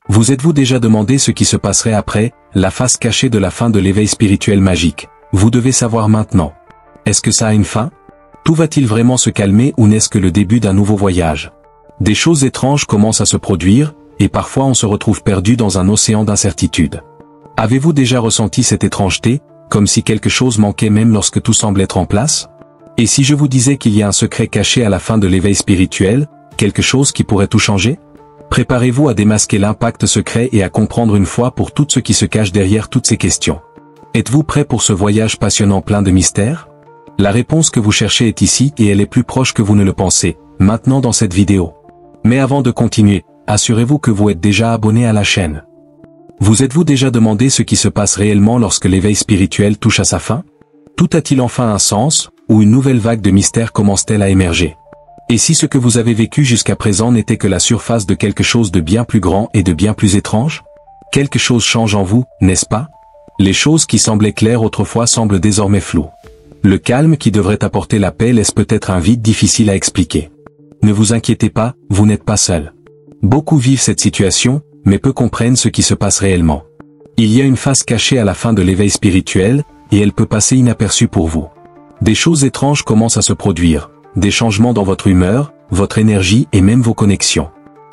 Vous êtes-vous déjà demandé ce qui se passerait après, la face cachée de la fin de l'éveil spirituel magique? Vous devez savoir maintenant. Est-ce que ça a une fin? Tout va-t-il vraiment se calmer ou n'est-ce que le début d'un nouveau voyage? Des choses étranges commencent à se produire, et parfois on se retrouve perdu dans un océan d'incertitude. Avez-vous déjà ressenti cette étrangeté, comme si quelque chose manquait même lorsque tout semble être en place? Et si je vous disais qu'il y a un secret caché à la fin de l'éveil spirituel, quelque chose qui pourrait tout changer? Préparez-vous à démasquer l'impact secret et à comprendre une fois pour toutes ce qui se cache derrière toutes ces questions. Êtes-vous prêt pour ce voyage passionnant plein de mystères? La réponse que vous cherchez est ici et elle est plus proche que vous ne le pensez, maintenant dans cette vidéo. Mais avant de continuer, assurez-vous que vous êtes déjà abonné à la chaîne. Vous êtes-vous déjà demandé ce qui se passe réellement lorsque l'éveil spirituel touche à sa fin? Tout a-t-il enfin un sens, ou une nouvelle vague de mystères commence-t-elle à émerger? Et si ce que vous avez vécu jusqu'à présent n'était que la surface de quelque chose de bien plus grand et de bien plus étrange? Quelque chose change en vous, n'est-ce pas? Les choses qui semblaient claires autrefois semblent désormais floues. Le calme qui devrait apporter la paix laisse peut-être un vide difficile à expliquer. Ne vous inquiétez pas, vous n'êtes pas seul. Beaucoup vivent cette situation, mais peu comprennent ce qui se passe réellement. Il y a une phase cachée à la fin de l'éveil spirituel, et elle peut passer inaperçue pour vous. Des choses étranges commencent à se produire, des changements dans votre humeur, votre énergie et même vos connexions.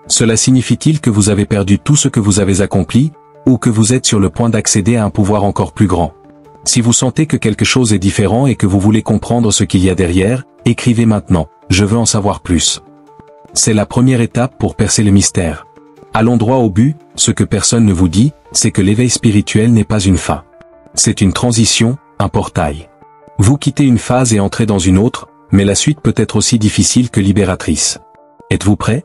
Cela signifie-t-il que vous avez perdu tout ce que vous avez accompli, ou que vous êtes sur le point d'accéder à un pouvoir encore plus grand? Si vous sentez que quelque chose est différent et que vous voulez comprendre ce qu'il y a derrière, écrivez maintenant, je veux en savoir plus. C'est la première étape pour percer le mystère. Allons droit au but, ce que personne ne vous dit, c'est que l'éveil spirituel n'est pas une fin. C'est une transition, un portail. Vous quittez une phase et entrez dans une autre, mais la suite peut être aussi difficile que libératrice. Êtes-vous prêt?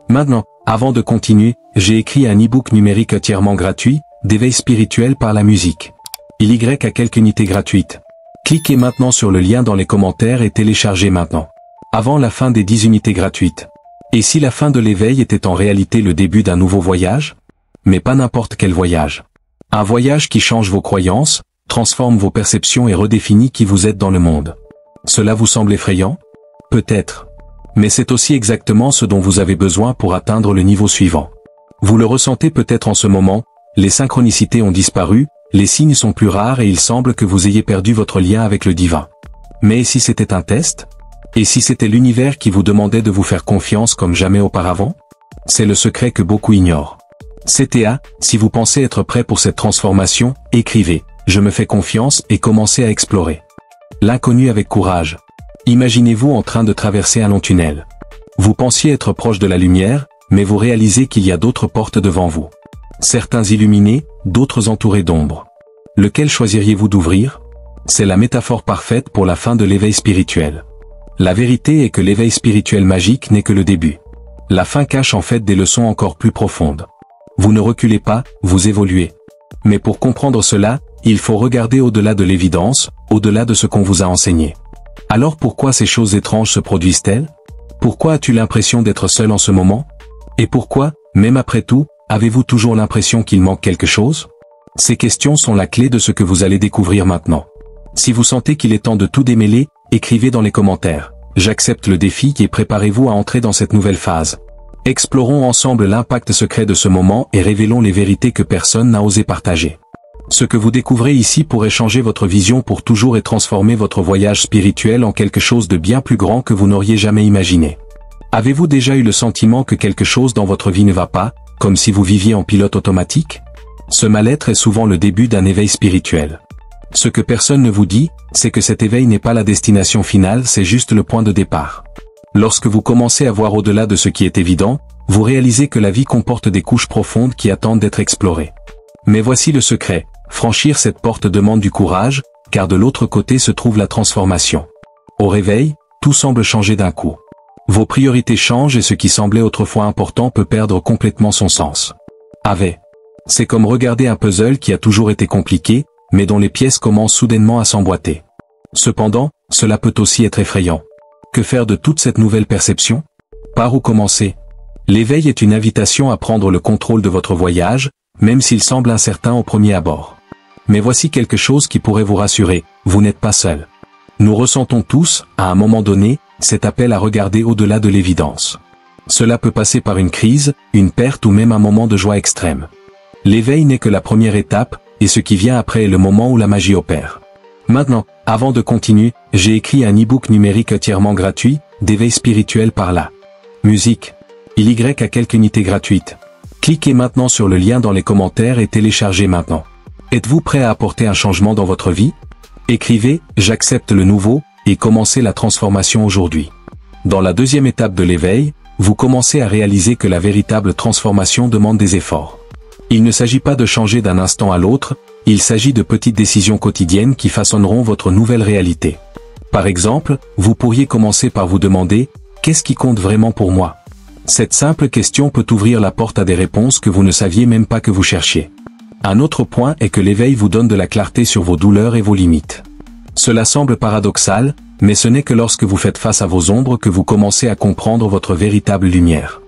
Maintenant, avant de continuer, j'ai écrit un e-book numérique entièrement gratuit, d'éveil spirituel par la musique. Il y a quelques unités gratuites. Cliquez maintenant sur le lien dans les commentaires et téléchargez maintenant. Avant la fin des 10 unités gratuites. Et si la fin de l'éveil était en réalité le début d'un nouveau voyage? Mais pas n'importe quel voyage. Un voyage qui change vos croyances, transforme vos perceptions et redéfinit qui vous êtes dans le monde. Cela vous semble effrayant? Peut-être. Mais c'est aussi exactement ce dont vous avez besoin pour atteindre le niveau suivant. Vous le ressentez peut-être en ce moment, les synchronicités ont disparu, les signes sont plus rares et il semble que vous ayez perdu votre lien avec le divin. Mais et si c'était un test? Et si c'était l'univers qui vous demandait de vous faire confiance comme jamais auparavant? C'est le secret que beaucoup ignorent. CTA, si vous pensez être prêt pour cette transformation, écrivez « Je me fais confiance » et commencez à explorer. L'inconnu avec courage. Imaginez-vous en train de traverser un long tunnel. Vous pensiez être proche de la lumière, mais vous réalisez qu'il y a d'autres portes devant vous. Certains illuminés, d'autres entourés d'ombre. Lequel choisiriez-vous d'ouvrir? C'est la métaphore parfaite pour la fin de l'éveil spirituel. La vérité est que l'éveil spirituel magique n'est que le début. La fin cache en fait des leçons encore plus profondes. Vous ne reculez pas, vous évoluez. Mais pour comprendre cela, il faut regarder au-delà de l'évidence, au-delà de ce qu'on vous a enseigné. Alors pourquoi ces choses étranges se produisent-elles? Pourquoi as-tu l'impression d'être seul en ce moment? Et pourquoi, même après tout, avez-vous toujours l'impression qu'il manque quelque chose? Ces questions sont la clé de ce que vous allez découvrir maintenant. Si vous sentez qu'il est temps de tout démêler, écrivez dans les commentaires. J'accepte le défi et préparez-vous à entrer dans cette nouvelle phase. Explorons ensemble l'impact secret de ce moment et révélons les vérités que personne n'a osé partager. Ce que vous découvrez ici pourrait changer votre vision pour toujours et transformer votre voyage spirituel en quelque chose de bien plus grand que vous n'auriez jamais imaginé. Avez-vous déjà eu le sentiment que quelque chose dans votre vie ne va pas, comme si vous viviez en pilote automatique? Ce mal-être est souvent le début d'un éveil spirituel. Ce que personne ne vous dit, c'est que cet éveil n'est pas la destination finale, c'est juste le point de départ. Lorsque vous commencez à voir au-delà de ce qui est évident, vous réalisez que la vie comporte des couches profondes qui attendent d'être explorées. Mais voici le secret, franchir cette porte demande du courage, car de l'autre côté se trouve la transformation. Au réveil, tout semble changer d'un coup. Vos priorités changent et ce qui semblait autrefois important peut perdre complètement son sens. C'est comme regarder un puzzle qui a toujours été compliqué, mais dont les pièces commencent soudainement à s'emboîter. Cependant, cela peut aussi être effrayant. Que faire de toute cette nouvelle perception? Par où commencer? L'éveil est une invitation à prendre le contrôle de votre voyage, même s'il semble incertain au premier abord. Mais voici quelque chose qui pourrait vous rassurer, vous n'êtes pas seul. Nous ressentons tous, à un moment donné, cet appel à regarder au-delà de l'évidence. Cela peut passer par une crise, une perte ou même un moment de joie extrême. L'éveil n'est que la première étape, et ce qui vient après est le moment où la magie opère. Maintenant, avant de continuer, j'ai écrit un e-book numérique entièrement gratuit, d'éveil spirituel par la musique. Il y a quelques unités gratuites. Cliquez maintenant sur le lien dans les commentaires et téléchargez maintenant. Êtes-vous prêt à apporter un changement dans votre vie? Écrivez « J'accepte le nouveau » et commencez la transformation aujourd'hui. Dans la deuxième étape de l'éveil, vous commencez à réaliser que la véritable transformation demande des efforts. Il ne s'agit pas de changer d'un instant à l'autre, il s'agit de petites décisions quotidiennes qui façonneront votre nouvelle réalité. Par exemple, vous pourriez commencer par vous demander « Qu'est-ce qui compte vraiment pour moi ?» Cette simple question peut ouvrir la porte à des réponses que vous ne saviez même pas que vous cherchiez. Un autre point est que l'éveil vous donne de la clarté sur vos douleurs et vos limites. Cela semble paradoxal, mais ce n'est que lorsque vous faites face à vos ombres que vous commencez à comprendre votre véritable lumière.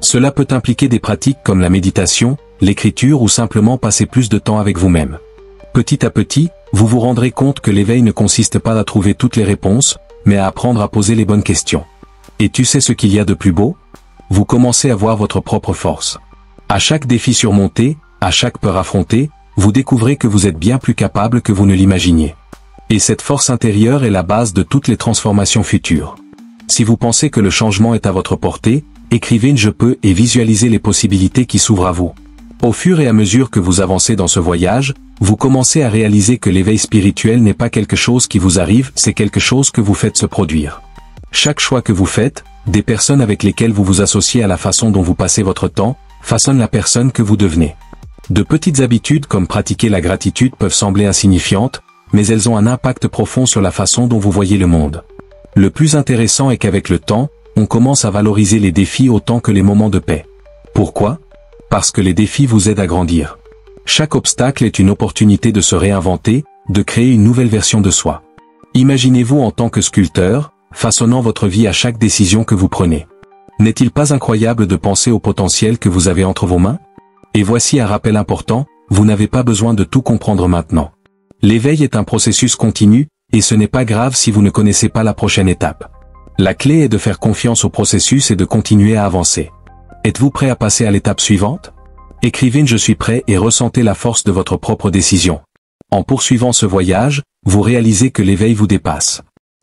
Cela peut impliquer des pratiques comme la méditation, l'écriture ou simplement passer plus de temps avec vous-même. Petit à petit, vous vous rendrez compte que l'éveil ne consiste pas à trouver toutes les réponses, mais à apprendre à poser les bonnes questions. Et tu sais ce qu'il y a de plus beau? Vous commencez à voir votre propre force. À chaque défi surmonté, à chaque peur affrontée, vous découvrez que vous êtes bien plus capable que vous ne l'imaginiez. Et cette force intérieure est la base de toutes les transformations futures. Si vous pensez que le changement est à votre portée, écrivez « Je peux » et visualisez les possibilités qui s'ouvrent à vous. Au fur et à mesure que vous avancez dans ce voyage, vous commencez à réaliser que l'éveil spirituel n'est pas quelque chose qui vous arrive, c'est quelque chose que vous faites se produire. Chaque choix que vous faites, des personnes avec lesquelles vous vous associez à la façon dont vous passez votre temps, façonnent la personne que vous devenez. De petites habitudes comme pratiquer la gratitude peuvent sembler insignifiantes, mais elles ont un impact profond sur la façon dont vous voyez le monde. Le plus intéressant est qu'avec le temps, on commence à valoriser les défis autant que les moments de paix. Pourquoi? Parce que les défis vous aident à grandir. Chaque obstacle est une opportunité de se réinventer, de créer une nouvelle version de soi. Imaginez-vous en tant que sculpteur, façonnant votre vie à chaque décision que vous prenez. N'est-il pas incroyable de penser au potentiel que vous avez entre vos mains? Et voici un rappel important, vous n'avez pas besoin de tout comprendre maintenant. L'éveil est un processus continu, et ce n'est pas grave si vous ne connaissez pas la prochaine étape. La clé est de faire confiance au processus et de continuer à avancer. Êtes-vous prêt à passer à l'étape suivante? Écrivez « Je suis prêt » et ressentez la force de votre propre décision. En poursuivant ce voyage, vous réalisez que l'éveil vous dépasse.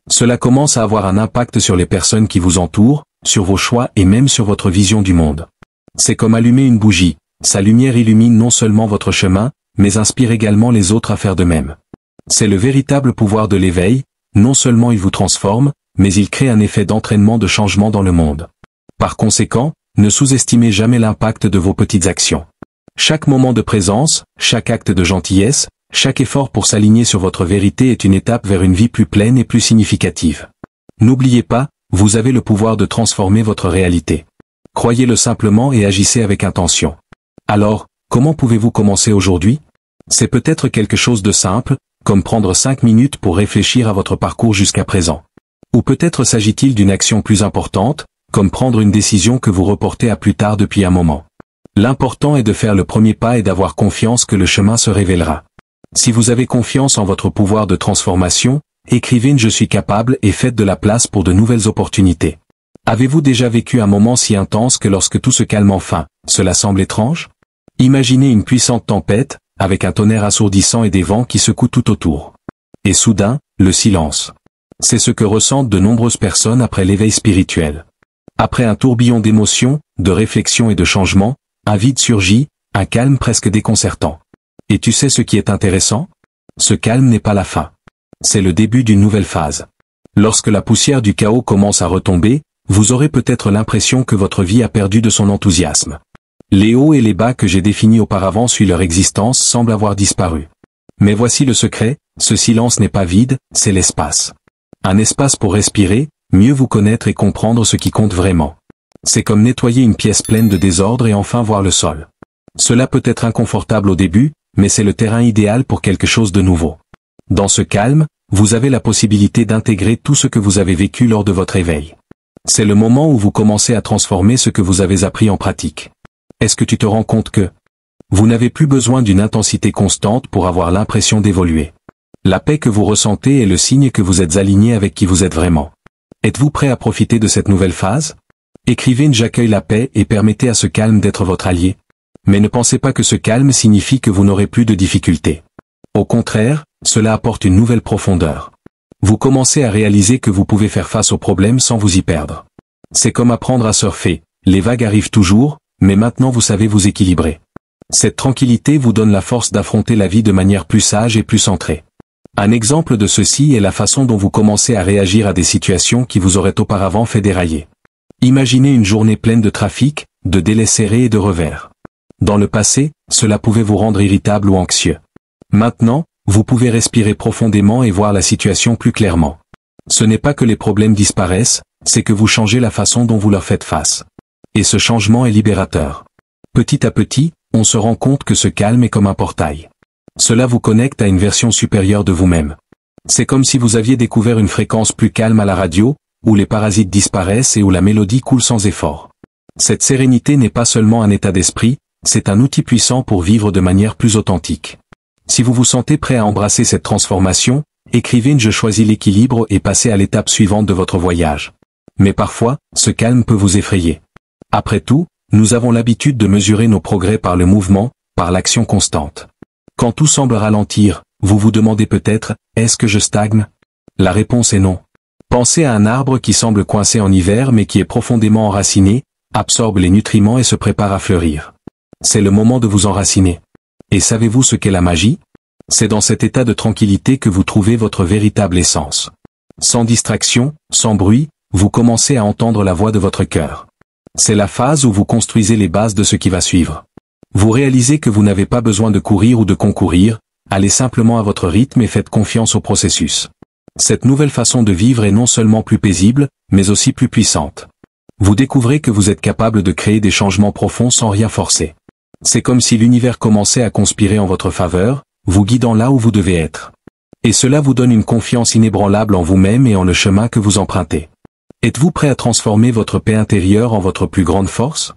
Cela commence à avoir un impact sur les personnes qui vous entourent, sur vos choix et même sur votre vision du monde. C'est comme allumer une bougie, sa lumière illumine non seulement votre chemin, mais inspire également les autres à faire de même. C'est le véritable pouvoir de l'éveil, non seulement il vous transforme, mais il crée un effet d'entraînement de changement dans le monde. Par conséquent, ne sous-estimez jamais l'impact de vos petites actions. Chaque moment de présence, chaque acte de gentillesse, chaque effort pour s'aligner sur votre vérité est une étape vers une vie plus pleine et plus significative. N'oubliez pas, vous avez le pouvoir de transformer votre réalité. Croyez-le simplement et agissez avec intention. Alors, comment pouvez-vous commencer aujourd'hui? C'est peut-être quelque chose de simple, comme prendre 5 minutes pour réfléchir à votre parcours jusqu'à présent. Ou peut-être s'agit-il d'une action plus importante, comme prendre une décision que vous reportez à plus tard depuis un moment. L'important est de faire le premier pas et d'avoir confiance que le chemin se révélera. Si vous avez confiance en votre pouvoir de transformation, écrivez « Je suis capable » et faites de la place pour de nouvelles opportunités. Avez-vous déjà vécu un moment si intense que lorsque tout se calme enfin, cela semble étrange? Imaginez une puissante tempête, avec un tonnerre assourdissant et des vents qui secouent tout autour. Et soudain, le silence. C'est ce que ressentent de nombreuses personnes après l'éveil spirituel. Après un tourbillon d'émotions, de réflexions et de changements, un vide surgit, un calme presque déconcertant. Et tu sais ce qui est intéressant? Ce calme n'est pas la fin. C'est le début d'une nouvelle phase. Lorsque la poussière du chaos commence à retomber, vous aurez peut-être l'impression que votre vie a perdu de son enthousiasme. Les hauts et les bas que j'ai définis auparavant suivant leur existence semblent avoir disparu. Mais voici le secret, ce silence n'est pas vide, c'est l'espace. Un espace pour respirer, mieux vous connaître et comprendre ce qui compte vraiment. C'est comme nettoyer une pièce pleine de désordre et enfin voir le sol. Cela peut être inconfortable au début, mais c'est le terrain idéal pour quelque chose de nouveau. Dans ce calme, vous avez la possibilité d'intégrer tout ce que vous avez vécu lors de votre éveil. C'est le moment où vous commencez à transformer ce que vous avez appris en pratique. Est-ce que tu te rends compte que vous n'avez plus besoin d'une intensité constante pour avoir l'impression d'évoluer? La paix que vous ressentez est le signe que vous êtes aligné avec qui vous êtes vraiment. Êtes-vous prêt à profiter de cette nouvelle phase? Écrivez j'accueille la paix et permettez à ce calme d'être votre allié. Mais ne pensez pas que ce calme signifie que vous n'aurez plus de difficultés. Au contraire, cela apporte une nouvelle profondeur. Vous commencez à réaliser que vous pouvez faire face aux problèmes sans vous y perdre. C'est comme apprendre à surfer, les vagues arrivent toujours, mais maintenant vous savez vous équilibrer. Cette tranquillité vous donne la force d'affronter la vie de manière plus sage et plus centrée. Un exemple de ceci est la façon dont vous commencez à réagir à des situations qui vous auraient auparavant fait dérailler. Imaginez une journée pleine de trafic, de délais serrés et de revers. Dans le passé, cela pouvait vous rendre irritable ou anxieux. Maintenant, vous pouvez respirer profondément et voir la situation plus clairement. Ce n'est pas que les problèmes disparaissent, c'est que vous changez la façon dont vous leur faites face. Et ce changement est libérateur. Petit à petit, on se rend compte que ce calme est comme un portail. Cela vous connecte à une version supérieure de vous-même. C'est comme si vous aviez découvert une fréquence plus calme à la radio, où les parasites disparaissent et où la mélodie coule sans effort. Cette sérénité n'est pas seulement un état d'esprit, c'est un outil puissant pour vivre de manière plus authentique. Si vous vous sentez prêt à embrasser cette transformation, écrivez je choisis l'équilibre et passez à l'étape suivante de votre voyage. Mais parfois, ce calme peut vous effrayer. Après tout, nous avons l'habitude de mesurer nos progrès par le mouvement, par l'action constante. Quand tout semble ralentir, vous vous demandez peut-être, est-ce que je stagne? La réponse est non. Pensez à un arbre qui semble coincé en hiver mais qui est profondément enraciné, absorbe les nutriments et se prépare à fleurir. C'est le moment de vous enraciner. Et savez-vous ce qu'est la magie? C'est dans cet état de tranquillité que vous trouvez votre véritable essence. Sans distraction, sans bruit, vous commencez à entendre la voix de votre cœur. C'est la phase où vous construisez les bases de ce qui va suivre. Vous réalisez que vous n'avez pas besoin de courir ou de concourir, allez simplement à votre rythme et faites confiance au processus. Cette nouvelle façon de vivre est non seulement plus paisible, mais aussi plus puissante. Vous découvrez que vous êtes capable de créer des changements profonds sans rien forcer. C'est comme si l'univers commençait à conspirer en votre faveur, vous guidant là où vous devez être. Et cela vous donne une confiance inébranlable en vous-même et en le chemin que vous empruntez. Êtes-vous prêt à transformer votre paix intérieure en votre plus grande force?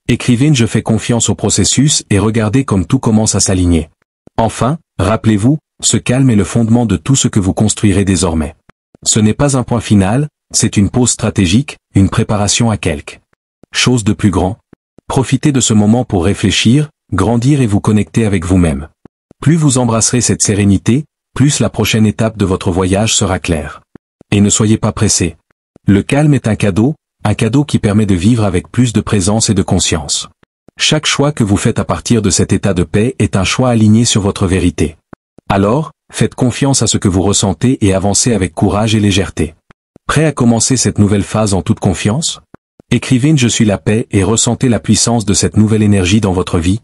Écrivez je fais confiance au processus et regardez comme tout commence à s'aligner. Enfin, rappelez-vous, ce calme est le fondement de tout ce que vous construirez désormais. Ce n'est pas un point final, c'est une pause stratégique, une préparation à quelque chose de plus grand. Profitez de ce moment pour réfléchir, grandir et vous connecter avec vous-même. Plus vous embrasserez cette sérénité, plus la prochaine étape de votre voyage sera claire. Et ne soyez pas pressés. Le calme est un cadeau qui permet de vivre avec plus de présence et de conscience. Chaque choix que vous faites à partir de cet état de paix est un choix aligné sur votre vérité. Alors, faites confiance à ce que vous ressentez et avancez avec courage et légèreté. Prêt à commencer cette nouvelle phase en toute confiance? Écrivez je suis la paix et ressentez la puissance de cette nouvelle énergie dans votre vie.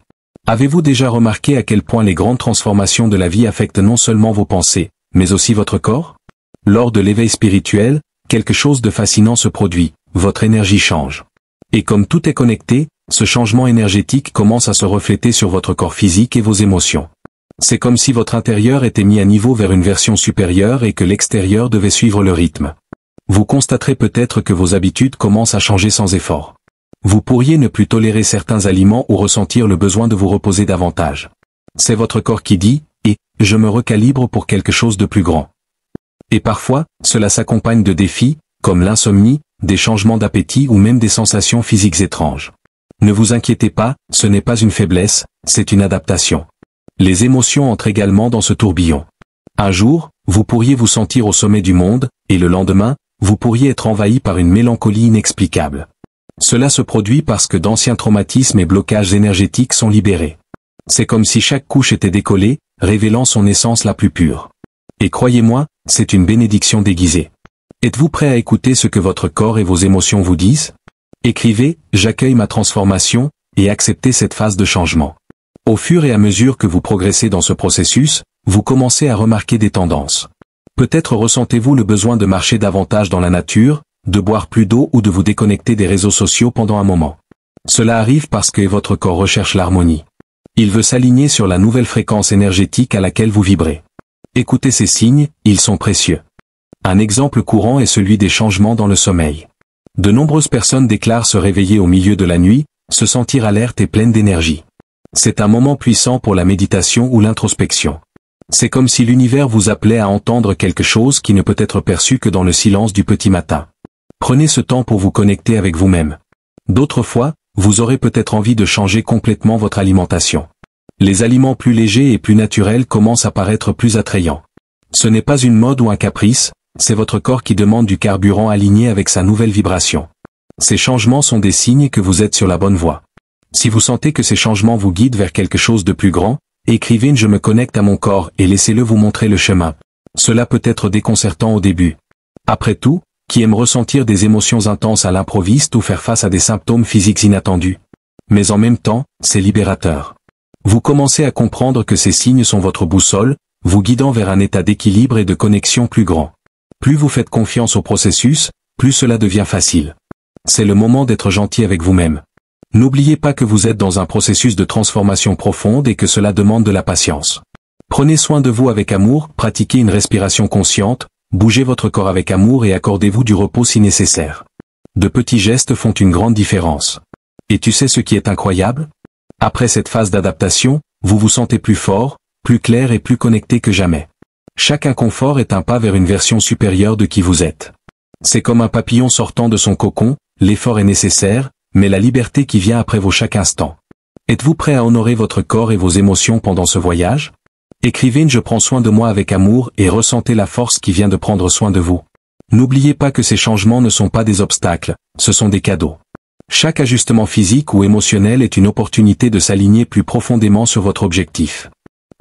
Avez-vous déjà remarqué à quel point les grandes transformations de la vie affectent non seulement vos pensées, mais aussi votre corps? Lors de l'éveil spirituel, quelque chose de fascinant se produit, votre énergie change. Et comme tout est connecté, ce changement énergétique commence à se refléter sur votre corps physique et vos émotions. C'est comme si votre intérieur était mis à niveau vers une version supérieure et que l'extérieur devait suivre le rythme. Vous constaterez peut-être que vos habitudes commencent à changer sans effort. Vous pourriez ne plus tolérer certains aliments ou ressentir le besoin de vous reposer davantage. C'est votre corps qui dit « et je me recalibre pour quelque chose de plus grand ». Et parfois, cela s'accompagne de défis, comme l'insomnie, des changements d'appétit ou même des sensations physiques étranges. Ne vous inquiétez pas, ce n'est pas une faiblesse, c'est une adaptation. Les émotions entrent également dans ce tourbillon. Un jour, vous pourriez vous sentir au sommet du monde, et le lendemain, vous pourriez être envahi par une mélancolie inexplicable. Cela se produit parce que d'anciens traumatismes et blocages énergétiques sont libérés. C'est comme si chaque couche était décollée, révélant son essence la plus pure. Et croyez-moi, c'est une bénédiction déguisée. Êtes-vous prêt à écouter ce que votre corps et vos émotions vous disent? Écrivez « J'accueille ma transformation » et acceptez cette phase de changement. Au fur et à mesure que vous progressez dans ce processus, vous commencez à remarquer des tendances. Peut-être ressentez-vous le besoin de marcher davantage dans la nature, de boire plus d'eau ou de vous déconnecter des réseaux sociaux pendant un moment. Cela arrive parce que votre corps recherche l'harmonie. Il veut s'aligner sur la nouvelle fréquence énergétique à laquelle vous vibrez. Écoutez ces signes, ils sont précieux. Un exemple courant est celui des changements dans le sommeil. De nombreuses personnes déclarent se réveiller au milieu de la nuit, se sentir alerte et pleine d'énergie. C'est un moment puissant pour la méditation ou l'introspection. C'est comme si l'univers vous appelait à entendre quelque chose qui ne peut être perçu que dans le silence du petit matin. Prenez ce temps pour vous connecter avec vous-même. D'autres fois, vous aurez peut-être envie de changer complètement votre alimentation. Les aliments plus légers et plus naturels commencent à paraître plus attrayants. Ce n'est pas une mode ou un caprice, c'est votre corps qui demande du carburant aligné avec sa nouvelle vibration. Ces changements sont des signes que vous êtes sur la bonne voie. Si vous sentez que ces changements vous guident vers quelque chose de plus grand, écrivez une « Je me connecte à mon corps » et laissez-le vous montrer le chemin. Cela peut être déconcertant au début. Après tout, qui aime ressentir des émotions intenses à l'improviste ou faire face à des symptômes physiques inattendus? Mais en même temps, c'est libérateur. Vous commencez à comprendre que ces signes sont votre boussole, vous guidant vers un état d'équilibre et de connexion plus grand. Plus vous faites confiance au processus, plus cela devient facile. C'est le moment d'être gentil avec vous-même. N'oubliez pas que vous êtes dans un processus de transformation profonde et que cela demande de la patience. Prenez soin de vous avec amour, pratiquez une respiration consciente, bougez votre corps avec amour et accordez-vous du repos si nécessaire. De petits gestes font une grande différence. Et tu sais ce qui est incroyable? Après cette phase d'adaptation, vous vous sentez plus fort, plus clair et plus connecté que jamais. Chaque inconfort est un pas vers une version supérieure de qui vous êtes. C'est comme un papillon sortant de son cocon, l'effort est nécessaire, mais la liberté qui vient après vaut chaque instant. Êtes-vous prêt à honorer votre corps et vos émotions pendant ce voyage? Écrivez une « Je prends soin de moi avec amour » et ressentez la force qui vient de prendre soin de vous. N'oubliez pas que ces changements ne sont pas des obstacles, ce sont des cadeaux. Chaque ajustement physique ou émotionnel est une opportunité de s'aligner plus profondément sur votre objectif.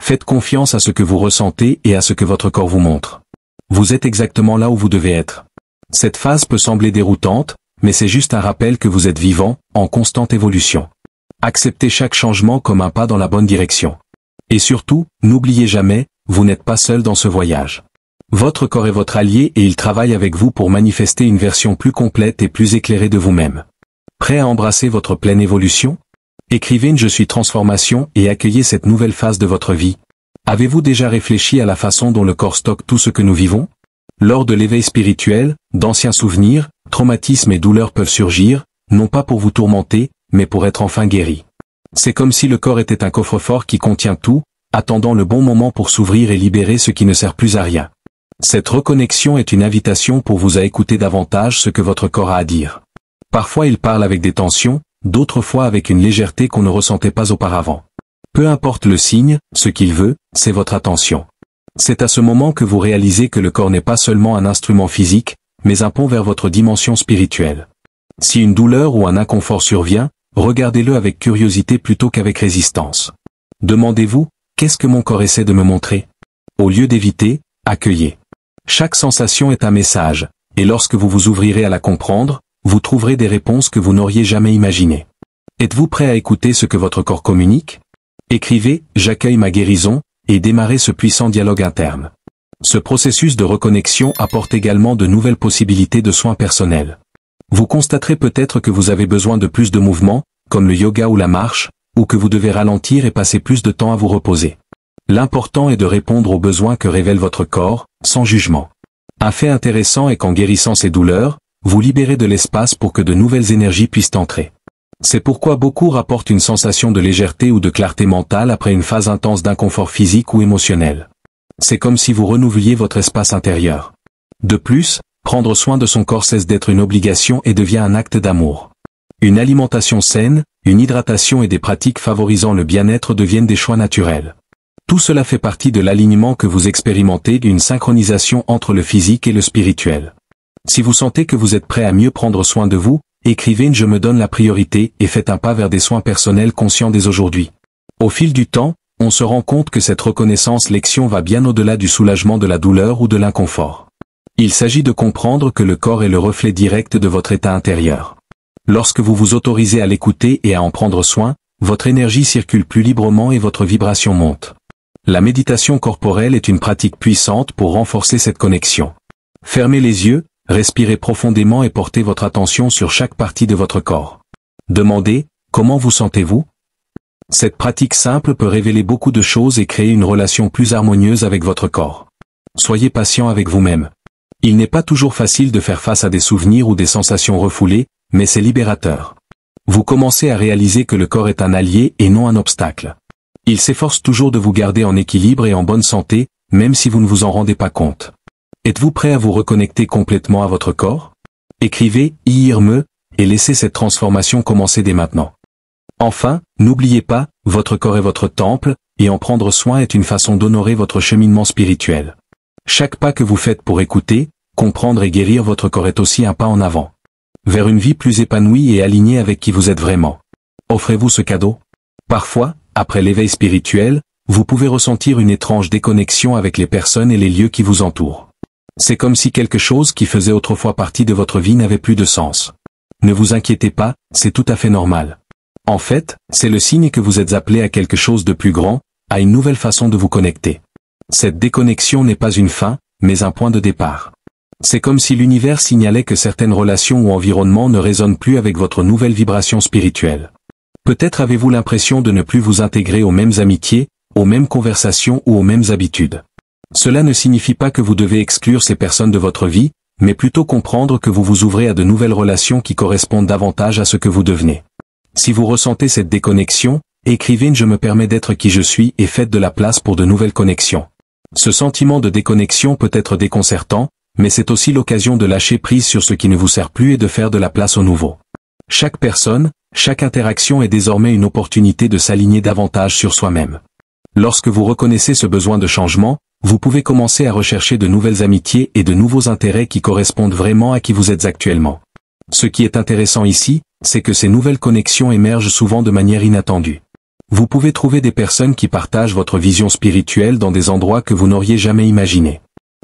Faites confiance à ce que vous ressentez et à ce que votre corps vous montre. Vous êtes exactement là où vous devez être. Cette phase peut sembler déroutante, mais c'est juste un rappel que vous êtes vivant, en constante évolution. Acceptez chaque changement comme un pas dans la bonne direction. Et surtout, n'oubliez jamais, vous n'êtes pas seul dans ce voyage. Votre corps est votre allié et il travaille avec vous pour manifester une version plus complète et plus éclairée de vous-même. Prêt à embrasser votre pleine évolution? Écrivez une « Je suis transformation » et accueillez cette nouvelle phase de votre vie. Avez-vous déjà réfléchi à la façon dont le corps stocke tout ce que nous vivons? Lors de l'éveil spirituel, d'anciens souvenirs, traumatismes et douleurs peuvent surgir, non pas pour vous tourmenter, mais pour être enfin guéris. C'est comme si le corps était un coffre-fort qui contient tout, attendant le bon moment pour s'ouvrir et libérer ce qui ne sert plus à rien. Cette reconnexion est une invitation pour vous à écouter davantage ce que votre corps a à dire. Parfois il parle avec des tensions, d'autres fois avec une légèreté qu'on ne ressentait pas auparavant. Peu importe le signe, ce qu'il veut, c'est votre attention. C'est à ce moment que vous réalisez que le corps n'est pas seulement un instrument physique, mais un pont vers votre dimension spirituelle. Si une douleur ou un inconfort survient, regardez-le avec curiosité plutôt qu'avec résistance. Demandez-vous, qu'est-ce que mon corps essaie de me montrer? Au lieu d'éviter, accueillez. Chaque sensation est un message, et lorsque vous vous ouvrirez à la comprendre, vous trouverez des réponses que vous n'auriez jamais imaginées. Êtes-vous prêt à écouter ce que votre corps communique? Écrivez « J'accueille ma guérison » et démarrez ce puissant dialogue interne. Ce processus de reconnexion apporte également de nouvelles possibilités de soins personnels. Vous constaterez peut-être que vous avez besoin de plus de mouvements, comme le yoga ou la marche, ou que vous devez ralentir et passer plus de temps à vous reposer. L'important est de répondre aux besoins que révèle votre corps, sans jugement. Un fait intéressant est qu'en guérissant ces douleurs, vous libérez de l'espace pour que de nouvelles énergies puissent entrer. C'est pourquoi beaucoup rapportent une sensation de légèreté ou de clarté mentale après une phase intense d'inconfort physique ou émotionnel. C'est comme si vous renouvelliez votre espace intérieur. De plus, prendre soin de son corps cesse d'être une obligation et devient un acte d'amour. Une alimentation saine, une hydratation et des pratiques favorisant le bien-être deviennent des choix naturels. Tout cela fait partie de l'alignement que vous expérimentez d'une synchronisation entre le physique et le spirituel. Si vous sentez que vous êtes prêt à mieux prendre soin de vous, écrivez une « Je me donne la priorité » et faites un pas vers des soins personnels conscients dès aujourd'hui. Au fil du temps, on se rend compte que cette reconnaissance-lection va bien au-delà du soulagement de la douleur ou de l'inconfort. Il s'agit de comprendre que le corps est le reflet direct de votre état intérieur. Lorsque vous vous autorisez à l'écouter et à en prendre soin, votre énergie circule plus librement et votre vibration monte. La méditation corporelle est une pratique puissante pour renforcer cette connexion. Fermez les yeux, respirez profondément et portez votre attention sur chaque partie de votre corps. Demandez, comment vous sentez-vous? Cette pratique simple peut révéler beaucoup de choses et créer une relation plus harmonieuse avec votre corps. Soyez patient avec vous-même. Il n'est pas toujours facile de faire face à des souvenirs ou des sensations refoulées, mais c'est libérateur. Vous commencez à réaliser que le corps est un allié et non un obstacle. Il s'efforce toujours de vous garder en équilibre et en bonne santé, même si vous ne vous en rendez pas compte. Êtes-vous prêt à vous reconnecter complètement à votre corps? Écrivez « Iirme » et laissez cette transformation commencer dès maintenant. Enfin, n'oubliez pas, votre corps est votre temple, et en prendre soin est une façon d'honorer votre cheminement spirituel. Chaque pas que vous faites pour écouter, comprendre et guérir votre corps est aussi un pas en avant. Vers une vie plus épanouie et alignée avec qui vous êtes vraiment. Offrez-vous ce cadeau? Parfois, après l'éveil spirituel, vous pouvez ressentir une étrange déconnexion avec les personnes et les lieux qui vous entourent. C'est comme si quelque chose qui faisait autrefois partie de votre vie n'avait plus de sens. Ne vous inquiétez pas, c'est tout à fait normal. En fait, c'est le signe que vous êtes appelé à quelque chose de plus grand, à une nouvelle façon de vous connecter. Cette déconnexion n'est pas une fin, mais un point de départ. C'est comme si l'univers signalait que certaines relations ou environnements ne résonnent plus avec votre nouvelle vibration spirituelle. Peut-être avez-vous l'impression de ne plus vous intégrer aux mêmes amitiés, aux mêmes conversations ou aux mêmes habitudes. Cela ne signifie pas que vous devez exclure ces personnes de votre vie, mais plutôt comprendre que vous vous ouvrez à de nouvelles relations qui correspondent davantage à ce que vous devenez. Si vous ressentez cette déconnexion, écrivez « Je me permets d'être qui je suis » et faites de la place pour de nouvelles connexions. Ce sentiment de déconnexion peut être déconcertant, mais c'est aussi l'occasion de lâcher prise sur ce qui ne vous sert plus et de faire de la place au nouveau. Chaque personne, chaque interaction est désormais une opportunité de s'aligner davantage sur soi-même. Lorsque vous reconnaissez ce besoin de changement, vous pouvez commencer à rechercher de nouvelles amitiés et de nouveaux intérêts qui correspondent vraiment à qui vous êtes actuellement. Ce qui est intéressant ici, c'est que ces nouvelles connexions émergent souvent de manière inattendue. Vous pouvez trouver des personnes qui partagent votre vision spirituelle dans des endroits que vous n'auriez jamais imaginés.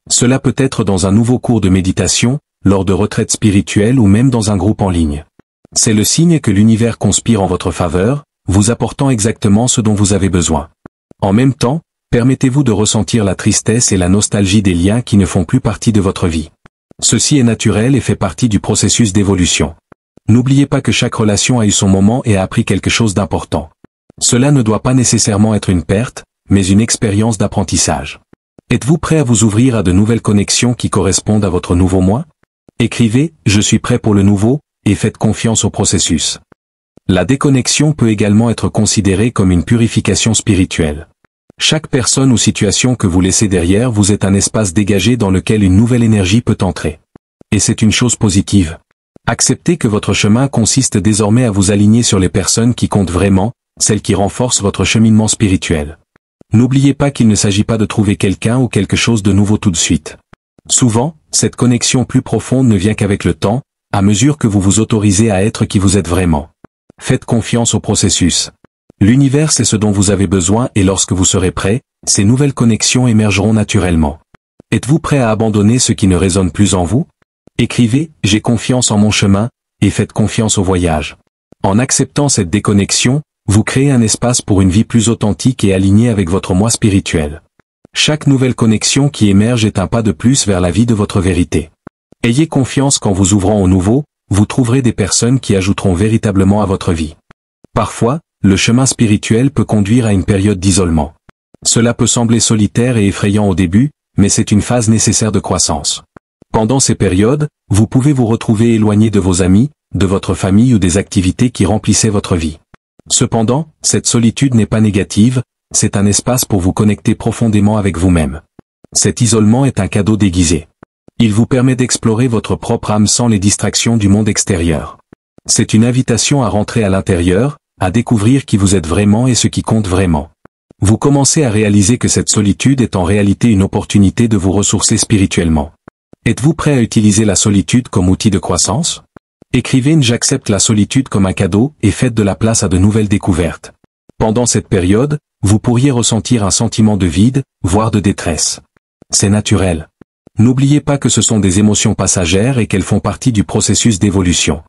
Cela peut être dans un nouveau cours de méditation, lors de retraites spirituelles ou même dans un groupe en ligne. C'est le signe que l'univers conspire en votre faveur, vous apportant exactement ce dont vous avez besoin. En même temps, permettez-vous de ressentir la tristesse et la nostalgie des liens qui ne font plus partie de votre vie. Ceci est naturel et fait partie du processus d'évolution. N'oubliez pas que chaque relation a eu son moment et a appris quelque chose d'important. Cela ne doit pas nécessairement être une perte, mais une expérience d'apprentissage. Êtes-vous prêt à vous ouvrir à de nouvelles connexions qui correspondent à votre nouveau moi? Écrivez « Je suis prêt pour le nouveau » et faites confiance au processus. La déconnexion peut également être considérée comme une purification spirituelle. Chaque personne ou situation que vous laissez derrière vous est un espace dégagé dans lequel une nouvelle énergie peut entrer. Et c'est une chose positive. Acceptez que votre chemin consiste désormais à vous aligner sur les personnes qui comptent vraiment, celles qui renforcent votre cheminement spirituel. N'oubliez pas qu'il ne s'agit pas de trouver quelqu'un ou quelque chose de nouveau tout de suite. Souvent, cette connexion plus profonde ne vient qu'avec le temps, à mesure que vous vous autorisez à être qui vous êtes vraiment. Faites confiance au processus. L'univers sait ce dont vous avez besoin et lorsque vous serez prêt, ces nouvelles connexions émergeront naturellement. Êtes-vous prêt à abandonner ce qui ne résonne plus en vous? Écrivez « J'ai confiance en mon chemin » et faites confiance au voyage. En acceptant cette déconnexion, vous créez un espace pour une vie plus authentique et alignée avec votre moi spirituel. Chaque nouvelle connexion qui émerge est un pas de plus vers la vie de votre vérité. Ayez confiance qu'en vous ouvrant au nouveau, vous trouverez des personnes qui ajouteront véritablement à votre vie. Parfois, le chemin spirituel peut conduire à une période d'isolement. Cela peut sembler solitaire et effrayant au début, mais c'est une phase nécessaire de croissance. Pendant ces périodes, vous pouvez vous retrouver éloigné de vos amis, de votre famille ou des activités qui remplissaient votre vie. Cependant, cette solitude n'est pas négative, c'est un espace pour vous connecter profondément avec vous-même. Cet isolement est un cadeau déguisé. Il vous permet d'explorer votre propre âme sans les distractions du monde extérieur. C'est une invitation à rentrer à l'intérieur, à découvrir qui vous êtes vraiment et ce qui compte vraiment. Vous commencez à réaliser que cette solitude est en réalité une opportunité de vous ressourcer spirituellement. Êtes-vous prêt à utiliser la solitude comme outil de croissance? Écrivez « J'accepte la solitude comme un cadeau » et faites de la place à de nouvelles découvertes. Pendant cette période, vous pourriez ressentir un sentiment de vide, voire de détresse. C'est naturel. N'oubliez pas que ce sont des émotions passagères et qu'elles font partie du processus d'évolution.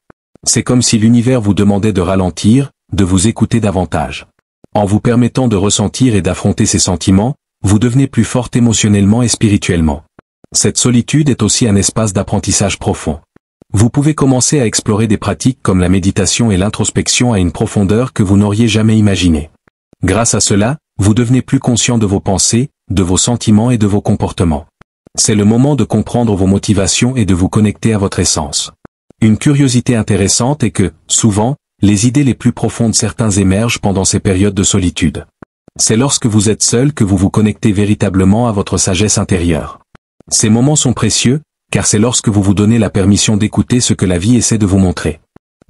C'est comme si l'univers vous demandait de ralentir, de vous écouter davantage. En vous permettant de ressentir et d'affronter ces sentiments, vous devenez plus forte émotionnellement et spirituellement. Cette solitude est aussi un espace d'apprentissage profond. Vous pouvez commencer à explorer des pratiques comme la méditation et l'introspection à une profondeur que vous n'auriez jamais imaginée. Grâce à cela, vous devenez plus conscient de vos pensées, de vos sentiments et de vos comportements. C'est le moment de comprendre vos motivations et de vous connecter à votre essence. Une curiosité intéressante est que, souvent, les idées les plus profondes certains émergent pendant ces périodes de solitude. C'est lorsque vous êtes seul que vous vous connectez véritablement à votre sagesse intérieure. Ces moments sont précieux, car c'est lorsque vous vous donnez la permission d'écouter ce que la vie essaie de vous montrer.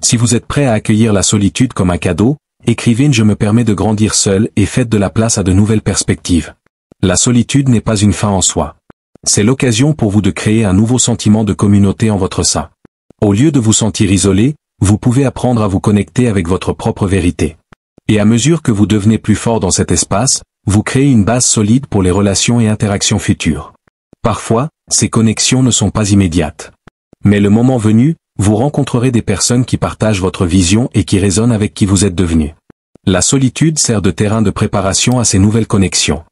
Si vous êtes prêt à accueillir la solitude comme un cadeau, écrivez « Je me permets de grandir seul » et faites de la place à de nouvelles perspectives. La solitude n'est pas une fin en soi. C'est l'occasion pour vous de créer un nouveau sentiment de communauté en votre sein. Au lieu de vous sentir isolé, vous pouvez apprendre à vous connecter avec votre propre vérité. Et à mesure que vous devenez plus fort dans cet espace, vous créez une base solide pour les relations et interactions futures. Parfois, ces connexions ne sont pas immédiates. Mais le moment venu, vous rencontrerez des personnes qui partagent votre vision et qui résonnent avec qui vous êtes devenu. La solitude sert de terrain de préparation à ces nouvelles connexions.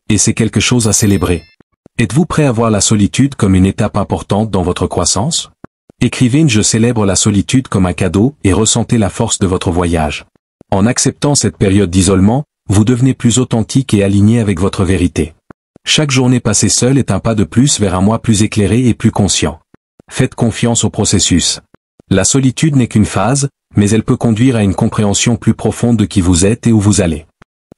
Et c'est quelque chose à célébrer. Êtes-vous prêt à voir la solitude comme une étape importante dans votre croissance? Écrivez « Je célèbre la solitude comme un cadeau et ressentez la force de votre voyage. En acceptant cette période d'isolement, vous devenez plus authentique et aligné avec votre vérité. Chaque journée passée seule est un pas de plus vers un moi plus éclairé et plus conscient. Faites confiance au processus. La solitude n'est qu'une phase, mais elle peut conduire à une compréhension plus profonde de qui vous êtes et où vous allez.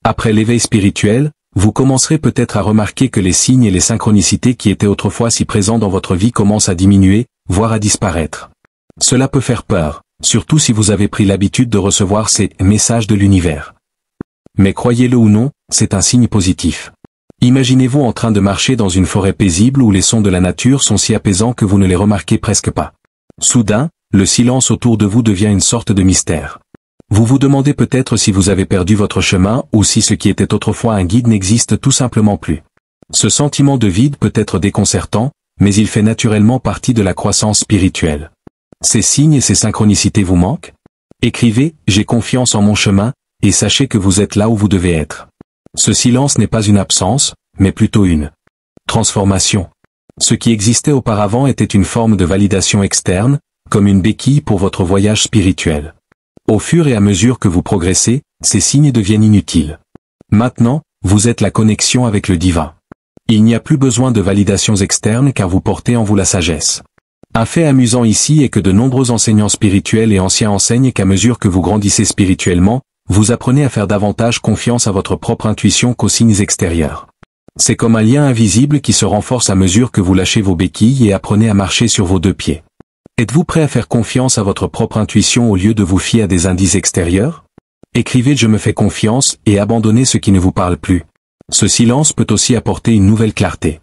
Après l'éveil spirituel, vous commencerez peut-être à remarquer que les signes et les synchronicités qui étaient autrefois si présents dans votre vie commencent à diminuer, voire à disparaître. Cela peut faire peur, surtout si vous avez pris l'habitude de recevoir ces messages de l'univers. Mais croyez-le ou non, c'est un signe positif. Imaginez-vous en train de marcher dans une forêt paisible où les sons de la nature sont si apaisants que vous ne les remarquez presque pas. Soudain, le silence autour de vous devient une sorte de mystère. Vous vous demandez peut-être si vous avez perdu votre chemin ou si ce qui était autrefois un guide n'existe tout simplement plus. Ce sentiment de vide peut être déconcertant, mais il fait naturellement partie de la croissance spirituelle. Ces signes et ces synchronicités vous manquent? Écrivez « J'ai confiance en mon chemin » et sachez que vous êtes là où vous devez être. Ce silence n'est pas une absence, mais plutôt une transformation. Ce qui existait auparavant était une forme de validation externe, comme une béquille pour votre voyage spirituel. Au fur et à mesure que vous progressez, ces signes deviennent inutiles. Maintenant, vous êtes la connexion avec le divin. Il n'y a plus besoin de validations externes car vous portez en vous la sagesse. Un fait amusant ici est que de nombreux enseignants spirituels et anciens enseignent qu'à mesure que vous grandissez spirituellement, vous apprenez à faire davantage confiance à votre propre intuition qu'aux signes extérieurs. C'est comme un lien invisible qui se renforce à mesure que vous lâchez vos béquilles et apprenez à marcher sur vos deux pieds. Êtes-vous prêt à faire confiance à votre propre intuition au lieu de vous fier à des indices extérieurs? Écrivez « Je me fais confiance » et abandonnez ce qui ne vous parle plus. Ce silence peut aussi apporter une nouvelle clarté.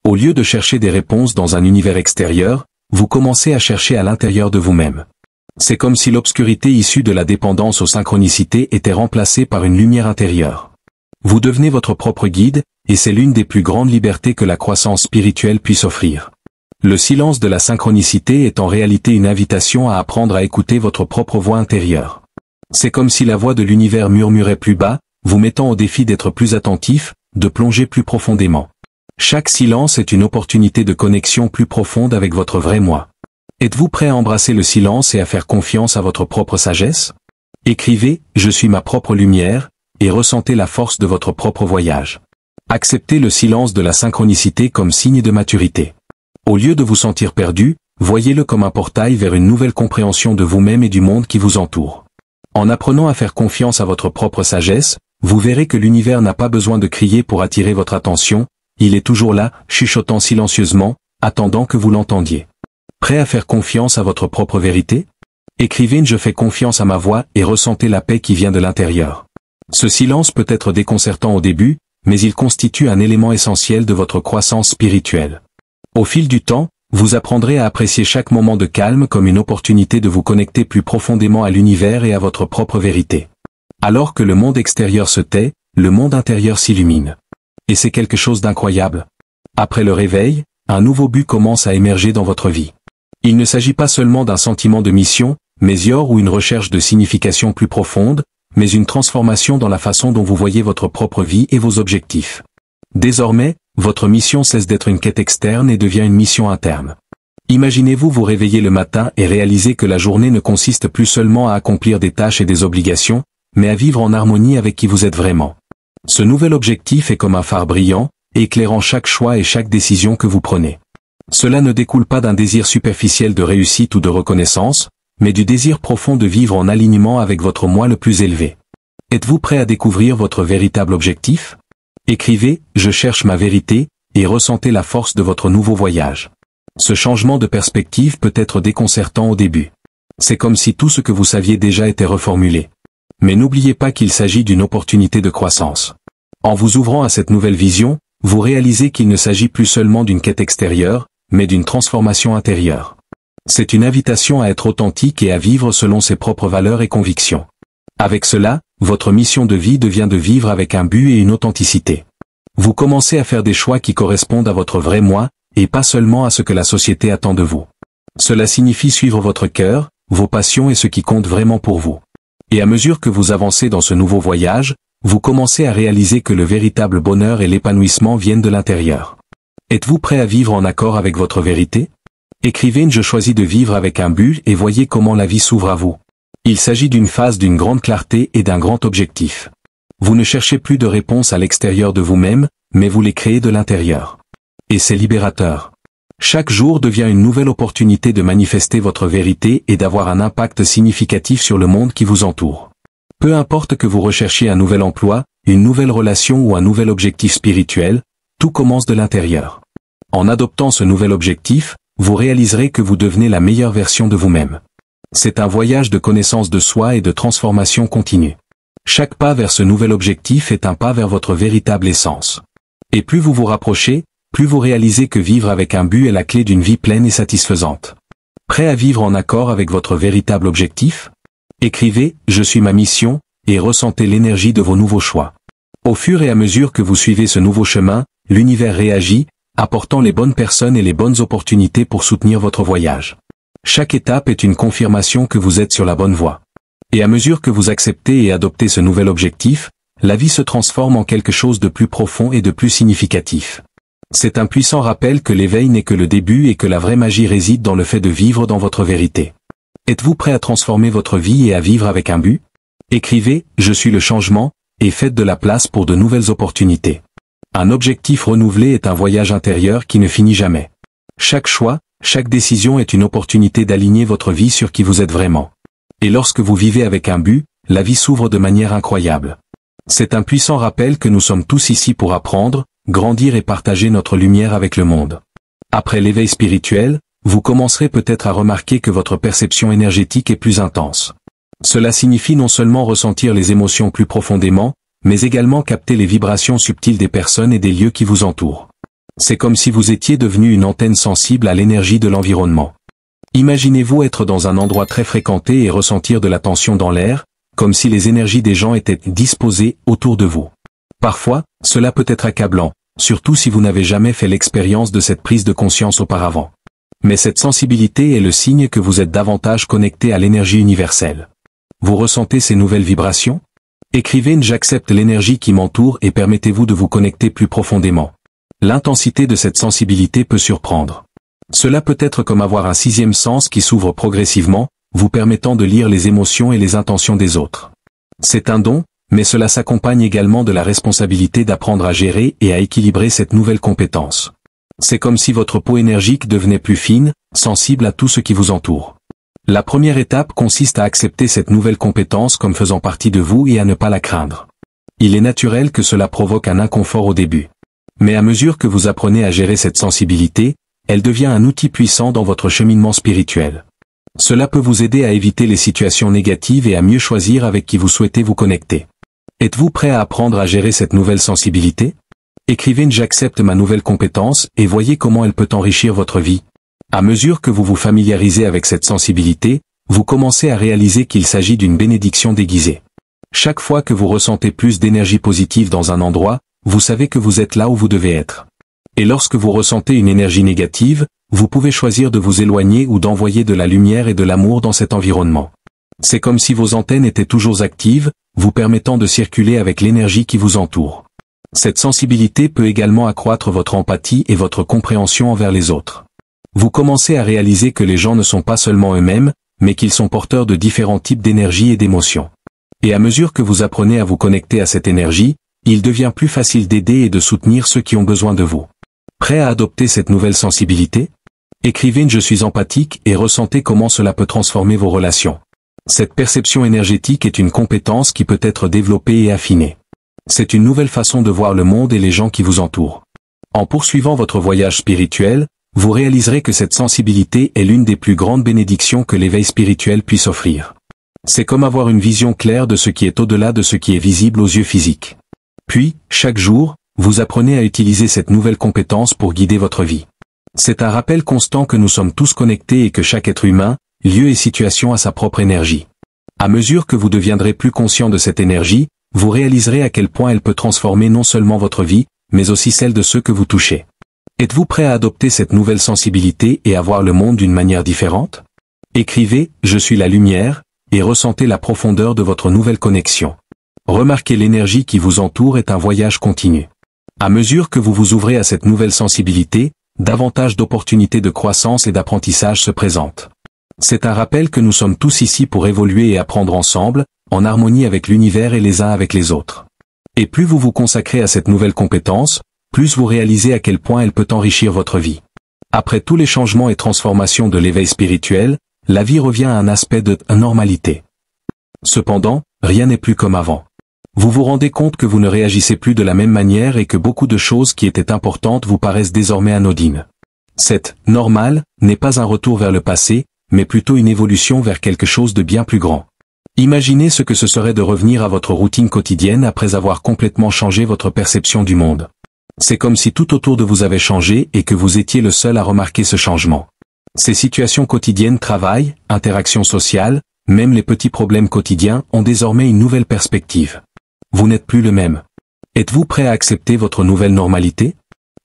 Au lieu de chercher des réponses dans un univers extérieur, vous commencez à chercher à l'intérieur de vous-même. C'est comme si l'obscurité issue de la dépendance aux synchronicités était remplacée par une lumière intérieure. Vous devenez votre propre guide, et c'est l'une des plus grandes libertés que la croissance spirituelle puisse offrir. Le silence de la synchronicité est en réalité une invitation à apprendre à écouter votre propre voix intérieure. C'est comme si la voix de l'univers murmurait plus bas, vous mettant au défi d'être plus attentif, de plonger plus profondément. Chaque silence est une opportunité de connexion plus profonde avec votre vrai moi. Êtes-vous prêt à embrasser le silence et à faire confiance à votre propre sagesse? Écrivez « Je suis ma propre lumière » et ressentez la force de votre propre voyage. Acceptez le silence de la synchronicité comme signe de maturité. Au lieu de vous sentir perdu, voyez-le comme un portail vers une nouvelle compréhension de vous-même et du monde qui vous entoure. En apprenant à faire confiance à votre propre sagesse, vous verrez que l'univers n'a pas besoin de crier pour attirer votre attention, il est toujours là, chuchotant silencieusement, attendant que vous l'entendiez. Prêt à faire confiance à votre propre vérité? Écrivez « Je fais confiance à ma voix » et ressentez la paix qui vient de l'intérieur. Ce silence peut être déconcertant au début, mais il constitue un élément essentiel de votre croissance spirituelle. Au fil du temps, vous apprendrez à apprécier chaque moment de calme comme une opportunité de vous connecter plus profondément à l'univers et à votre propre vérité. Alors que le monde extérieur se tait, le monde intérieur s'illumine. Et c'est quelque chose d'incroyable. Après le réveil, un nouveau but commence à émerger dans votre vie. Il ne s'agit pas seulement d'un sentiment de mission, mésior ou une recherche de signification plus profonde, mais une transformation dans la façon dont vous voyez votre propre vie et vos objectifs. Désormais, votre mission cesse d'être une quête externe et devient une mission interne. Imaginez-vous vous réveiller le matin et réaliser que la journée ne consiste plus seulement à accomplir des tâches et des obligations, mais à vivre en harmonie avec qui vous êtes vraiment. Ce nouvel objectif est comme un phare brillant, éclairant chaque choix et chaque décision que vous prenez. Cela ne découle pas d'un désir superficiel de réussite ou de reconnaissance, mais du désir profond de vivre en alignement avec votre moi le plus élevé. Êtes-vous prêt à découvrir votre véritable objectif? Écrivez « Je cherche ma vérité » et ressentez la force de votre nouveau voyage. Ce changement de perspective peut être déconcertant au début. C'est comme si tout ce que vous saviez déjà était reformulé. Mais n'oubliez pas qu'il s'agit d'une opportunité de croissance. En vous ouvrant à cette nouvelle vision, vous réalisez qu'il ne s'agit plus seulement d'une quête extérieure, mais d'une transformation intérieure. C'est une invitation à être authentique et à vivre selon ses propres valeurs et convictions. Avec cela, votre mission de vie devient de vivre avec un but et une authenticité. Vous commencez à faire des choix qui correspondent à votre vrai moi, et pas seulement à ce que la société attend de vous. Cela signifie suivre votre cœur, vos passions et ce qui compte vraiment pour vous. Et à mesure que vous avancez dans ce nouveau voyage, vous commencez à réaliser que le véritable bonheur et l'épanouissement viennent de l'intérieur. Êtes-vous prêt à vivre en accord avec votre vérité? Écrivez une « Je choisis de vivre avec un but » et voyez comment la vie s'ouvre à vous. Il s'agit d'une phase d'une grande clarté et d'un grand objectif. Vous ne cherchez plus de réponses à l'extérieur de vous-même, mais vous les créez de l'intérieur. Et c'est libérateur. Chaque jour devient une nouvelle opportunité de manifester votre vérité et d'avoir un impact significatif sur le monde qui vous entoure. Peu importe que vous recherchiez un nouvel emploi, une nouvelle relation ou un nouvel objectif spirituel, tout commence de l'intérieur. En adoptant ce nouvel objectif, vous réaliserez que vous devenez la meilleure version de vous-même. C'est un voyage de connaissance de soi et de transformation continue. Chaque pas vers ce nouvel objectif est un pas vers votre véritable essence. Et plus vous vous rapprochez, plus vous réalisez que vivre avec un but est la clé d'une vie pleine et satisfaisante. Prêt à vivre en accord avec votre véritable objectif? Écrivez « Je suis ma mission » et ressentez l'énergie de vos nouveaux choix. Au fur et à mesure que vous suivez ce nouveau chemin, l'univers réagit, apportant les bonnes personnes et les bonnes opportunités pour soutenir votre voyage. Chaque étape est une confirmation que vous êtes sur la bonne voie. Et à mesure que vous acceptez et adoptez ce nouvel objectif, la vie se transforme en quelque chose de plus profond et de plus significatif. C'est un puissant rappel que l'éveil n'est que le début et que la vraie magie réside dans le fait de vivre dans votre vérité. Êtes-vous prêt à transformer votre vie et à vivre avec un but? Écrivez « Je suis le changement » et faites de la place pour de nouvelles opportunités. Un objectif renouvelé est un voyage intérieur qui ne finit jamais. Chaque choix, chaque décision est une opportunité d'aligner votre vie sur qui vous êtes vraiment. Et lorsque vous vivez avec un but, la vie s'ouvre de manière incroyable. C'est un puissant rappel que nous sommes tous ici pour apprendre, grandir et partager notre lumière avec le monde. Après l'éveil spirituel, vous commencerez peut-être à remarquer que votre perception énergétique est plus intense. Cela signifie non seulement ressentir les émotions plus profondément, mais également capter les vibrations subtiles des personnes et des lieux qui vous entourent. C'est comme si vous étiez devenu une antenne sensible à l'énergie de l'environnement. Imaginez-vous être dans un endroit très fréquenté et ressentir de la tension dans l'air, comme si les énergies des gens étaient disposées autour de vous. Parfois, cela peut être accablant, surtout si vous n'avez jamais fait l'expérience de cette prise de conscience auparavant. Mais cette sensibilité est le signe que vous êtes davantage connecté à l'énergie universelle. Vous ressentez ces nouvelles vibrations? Écrivez une « J'accepte l'énergie qui m'entoure » et permettez-vous de vous connecter plus profondément. L'intensité de cette sensibilité peut surprendre. Cela peut être comme avoir un sixième sens qui s'ouvre progressivement, vous permettant de lire les émotions et les intentions des autres. C'est un don, mais cela s'accompagne également de la responsabilité d'apprendre à gérer et à équilibrer cette nouvelle compétence. C'est comme si votre peau énergique devenait plus fine, sensible à tout ce qui vous entoure. La première étape consiste à accepter cette nouvelle compétence comme faisant partie de vous et à ne pas la craindre. Il est naturel que cela provoque un inconfort au début. Mais à mesure que vous apprenez à gérer cette sensibilité, elle devient un outil puissant dans votre cheminement spirituel. Cela peut vous aider à éviter les situations négatives et à mieux choisir avec qui vous souhaitez vous connecter. Êtes-vous prêt à apprendre à gérer cette nouvelle sensibilité? Écrivez une « J'accepte ma nouvelle compétence » et voyez comment elle peut enrichir votre vie. À mesure que vous vous familiarisez avec cette sensibilité, vous commencez à réaliser qu'il s'agit d'une bénédiction déguisée. Chaque fois que vous ressentez plus d'énergie positive dans un endroit, vous savez que vous êtes là où vous devez être. Et lorsque vous ressentez une énergie négative, vous pouvez choisir de vous éloigner ou d'envoyer de la lumière et de l'amour dans cet environnement. C'est comme si vos antennes étaient toujours actives, vous permettant de circuler avec l'énergie qui vous entoure. Cette sensibilité peut également accroître votre empathie et votre compréhension envers les autres. Vous commencez à réaliser que les gens ne sont pas seulement eux-mêmes, mais qu'ils sont porteurs de différents types d'énergie et d'émotions. Et à mesure que vous apprenez à vous connecter à cette énergie, il devient plus facile d'aider et de soutenir ceux qui ont besoin de vous. Prêt à adopter cette nouvelle sensibilité? Écrivez une « Je suis empathique » et ressentez comment cela peut transformer vos relations. Cette perception énergétique est une compétence qui peut être développée et affinée. C'est une nouvelle façon de voir le monde et les gens qui vous entourent. En poursuivant votre voyage spirituel, vous réaliserez que cette sensibilité est l'une des plus grandes bénédictions que l'éveil spirituel puisse offrir. C'est comme avoir une vision claire de ce qui est au-delà de ce qui est visible aux yeux physiques. Puis, chaque jour, vous apprenez à utiliser cette nouvelle compétence pour guider votre vie. C'est un rappel constant que nous sommes tous connectés et que chaque être humain, lieu et situation a sa propre énergie. À mesure que vous deviendrez plus conscient de cette énergie, vous réaliserez à quel point elle peut transformer non seulement votre vie, mais aussi celle de ceux que vous touchez. Êtes-vous prêt à adopter cette nouvelle sensibilité et à voir le monde d'une manière différente? Écrivez « Je suis la lumière » et ressentez la profondeur de votre nouvelle connexion. Remarquez l'énergie qui vous entoure est un voyage continu. À mesure que vous vous ouvrez à cette nouvelle sensibilité, davantage d'opportunités de croissance et d'apprentissage se présentent. C'est un rappel que nous sommes tous ici pour évoluer et apprendre ensemble, en harmonie avec l'univers et les uns avec les autres. Et plus vous vous consacrez à cette nouvelle compétence, plus vous réalisez à quel point elle peut enrichir votre vie. Après tous les changements et transformations de l'éveil spirituel, la vie revient à un aspect de normalité. Cependant, rien n'est plus comme avant. Vous vous rendez compte que vous ne réagissez plus de la même manière et que beaucoup de choses qui étaient importantes vous paraissent désormais anodines. Cette « normal » n'est pas un retour vers le passé, mais plutôt une évolution vers quelque chose de bien plus grand. Imaginez ce que ce serait de revenir à votre routine quotidienne après avoir complètement changé votre perception du monde. C'est comme si tout autour de vous avait changé et que vous étiez le seul à remarquer ce changement. Ces situations quotidiennes, travail, interactions sociales, même les petits problèmes quotidiens ont désormais une nouvelle perspective. Vous n'êtes plus le même. Êtes-vous prêt à accepter votre nouvelle normalité?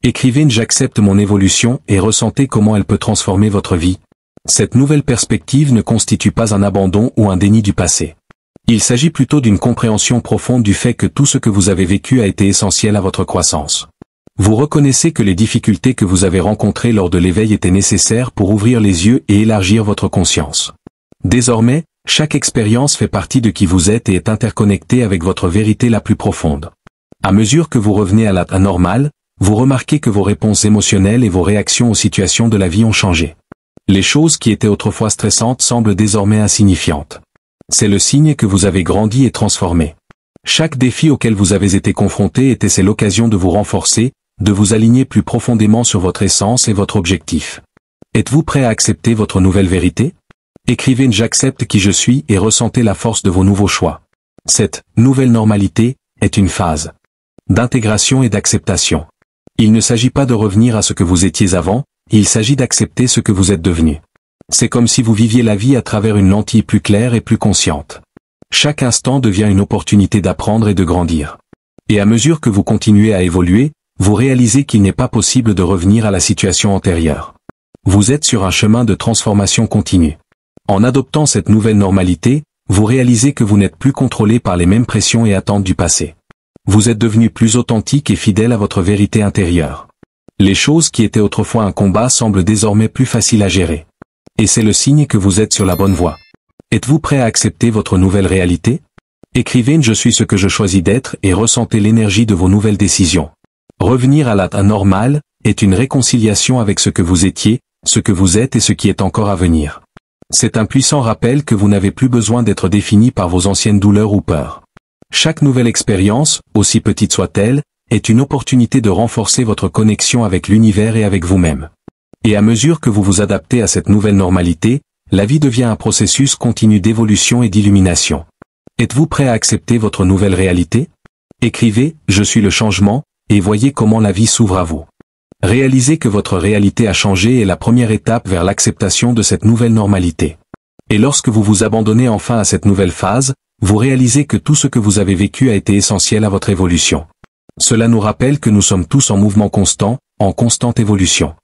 Écrivez « J'accepte mon évolution » et ressentez comment elle peut transformer votre vie. Cette nouvelle perspective ne constitue pas un abandon ou un déni du passé. Il s'agit plutôt d'une compréhension profonde du fait que tout ce que vous avez vécu a été essentiel à votre croissance. Vous reconnaissez que les difficultés que vous avez rencontrées lors de l'éveil étaient nécessaires pour ouvrir les yeux et élargir votre conscience. Désormais, chaque expérience fait partie de qui vous êtes et est interconnectée avec votre vérité la plus profonde. À mesure que vous revenez à la normale, vous remarquez que vos réponses émotionnelles et vos réactions aux situations de la vie ont changé. Les choses qui étaient autrefois stressantes semblent désormais insignifiantes. C'est le signe que vous avez grandi et transformé. Chaque défi auquel vous avez été confronté était l'occasion de vous renforcer, de vous aligner plus profondément sur votre essence et votre objectif. Êtes-vous prêt à accepter votre nouvelle vérité? Écrivez « J'accepte qui je suis » et ressentez la force de vos nouveaux choix. Cette nouvelle normalité est une phase d'intégration et d'acceptation. Il ne s'agit pas de revenir à ce que vous étiez avant, il s'agit d'accepter ce que vous êtes devenu. C'est comme si vous viviez la vie à travers une lentille plus claire et plus consciente. Chaque instant devient une opportunité d'apprendre et de grandir. Et à mesure que vous continuez à évoluer, vous réalisez qu'il n'est pas possible de revenir à la situation antérieure. Vous êtes sur un chemin de transformation continue. En adoptant cette nouvelle normalité, vous réalisez que vous n'êtes plus contrôlé par les mêmes pressions et attentes du passé. Vous êtes devenu plus authentique et fidèle à votre vérité intérieure. Les choses qui étaient autrefois un combat semblent désormais plus faciles à gérer. Et c'est le signe que vous êtes sur la bonne voie. Êtes-vous prêt à accepter votre nouvelle réalité? Écrivez « Je suis ce que je choisis d'être » et ressentez l'énergie de vos nouvelles décisions. Revenir à la normale est une réconciliation avec ce que vous étiez, ce que vous êtes et ce qui est encore à venir. C'est un puissant rappel que vous n'avez plus besoin d'être défini par vos anciennes douleurs ou peurs. Chaque nouvelle expérience, aussi petite soit-elle, est une opportunité de renforcer votre connexion avec l'univers et avec vous-même. Et à mesure que vous vous adaptez à cette nouvelle normalité, la vie devient un processus continu d'évolution et d'illumination. Êtes-vous prêt à accepter votre nouvelle réalité? Écrivez « Je suis le changement » et voyez comment la vie s'ouvre à vous. Réalisez que votre réalité a changé est la première étape vers l'acceptation de cette nouvelle normalité. Et lorsque vous vous abandonnez enfin à cette nouvelle phase, vous réalisez que tout ce que vous avez vécu a été essentiel à votre évolution. Cela nous rappelle que nous sommes tous en mouvement constant, en constante évolution.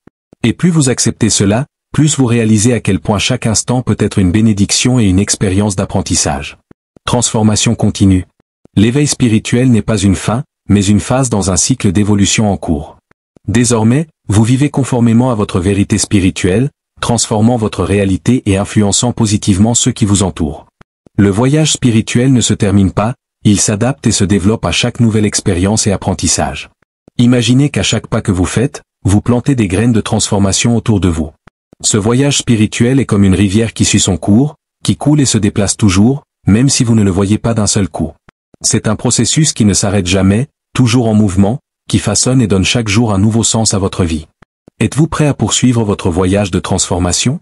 Et plus vous acceptez cela, plus vous réalisez à quel point chaque instant peut être une bénédiction et une expérience d'apprentissage. Transformation continue. L'éveil spirituel n'est pas une fin, mais une phase dans un cycle d'évolution en cours. Désormais, vous vivez conformément à votre vérité spirituelle, transformant votre réalité et influençant positivement ceux qui vous entourent. Le voyage spirituel ne se termine pas, il s'adapte et se développe à chaque nouvelle expérience et apprentissage. Imaginez qu'à chaque pas que vous faites, vous plantez des graines de transformation autour de vous. Ce voyage spirituel est comme une rivière qui suit son cours, qui coule et se déplace toujours, même si vous ne le voyez pas d'un seul coup. C'est un processus qui ne s'arrête jamais, toujours en mouvement, qui façonne et donne chaque jour un nouveau sens à votre vie. Êtes-vous prêt à poursuivre votre voyage de transformation?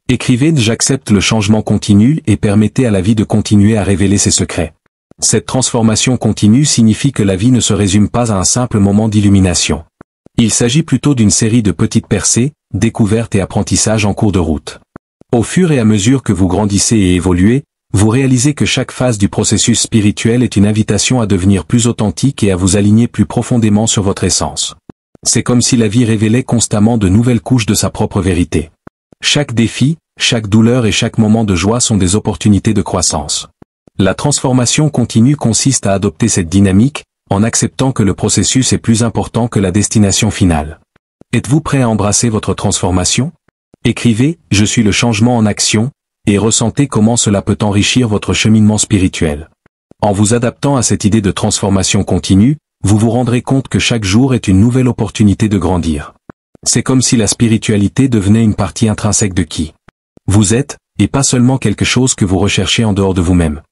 Écrivez « J'accepte le changement continu et permettez à la vie de continuer à révéler ses secrets ». Cette transformation continue signifie que la vie ne se résume pas à un simple moment d'illumination. Il s'agit plutôt d'une série de petites percées, découvertes et apprentissages en cours de route. Au fur et à mesure que vous grandissez et évoluez, vous réalisez que chaque phase du processus spirituel est une invitation à devenir plus authentique et à vous aligner plus profondément sur votre essence. C'est comme si la vie révélait constamment de nouvelles couches de sa propre vérité. Chaque défi, chaque douleur et chaque moment de joie sont des opportunités de croissance. La transformation continue consiste à adopter cette dynamique, en acceptant que le processus est plus important que la destination finale. Êtes-vous prêt à embrasser votre transformation? Écrivez « Je suis le changement en action » et ressentez comment cela peut enrichir votre cheminement spirituel. En vous adaptant à cette idée de transformation continue, vous vous rendrez compte que chaque jour est une nouvelle opportunité de grandir. C'est comme si la spiritualité devenait une partie intrinsèque de qui vous êtes, et pas seulement quelque chose que vous recherchez en dehors de vous-même.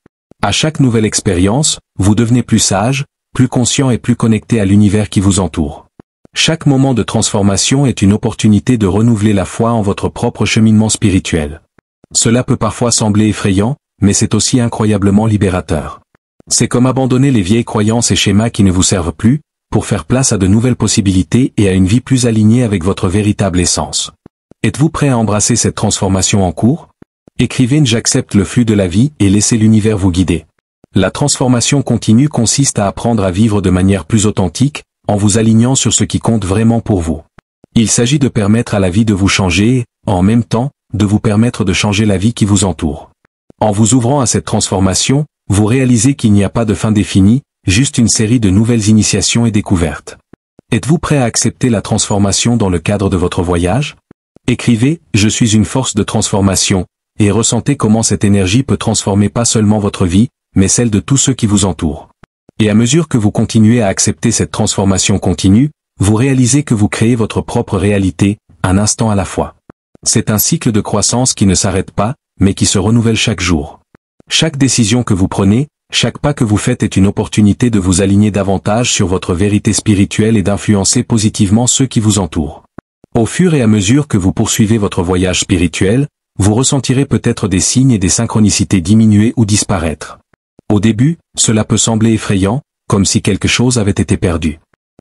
À chaque nouvelle expérience, vous devenez plus sage, plus conscient et plus connecté à l'univers qui vous entoure. Chaque moment de transformation est une opportunité de renouveler la foi en votre propre cheminement spirituel. Cela peut parfois sembler effrayant, mais c'est aussi incroyablement libérateur. C'est comme abandonner les vieilles croyances et schémas qui ne vous servent plus, pour faire place à de nouvelles possibilités et à une vie plus alignée avec votre véritable essence. Êtes-vous prêt à embrasser cette transformation en cours? Écrivez « J'accepte le flux de la vie et laissez l'univers vous guider ». La transformation continue consiste à apprendre à vivre de manière plus authentique, en vous alignant sur ce qui compte vraiment pour vous. Il s'agit de permettre à la vie de vous changer et, en même temps, de vous permettre de changer la vie qui vous entoure. En vous ouvrant à cette transformation, vous réalisez qu'il n'y a pas de fin définie, juste une série de nouvelles initiations et découvertes. Êtes-vous prêt à accepter la transformation dans le cadre de votre voyage? Écrivez « Je suis une force de transformation » et ressentez comment cette énergie peut transformer pas seulement votre vie, mais celle de tous ceux qui vous entourent. Et à mesure que vous continuez à accepter cette transformation continue, vous réalisez que vous créez votre propre réalité, un instant à la fois. C'est un cycle de croissance qui ne s'arrête pas, mais qui se renouvelle chaque jour. Chaque décision que vous prenez, chaque pas que vous faites est une opportunité de vous aligner davantage sur votre vérité spirituelle et d'influencer positivement ceux qui vous entourent. Au fur et à mesure que vous poursuivez votre voyage spirituel, vous ressentirez peut-être des signes et des synchronicités diminuer ou disparaître. Au début, cela peut sembler effrayant, comme si quelque chose avait été perdu.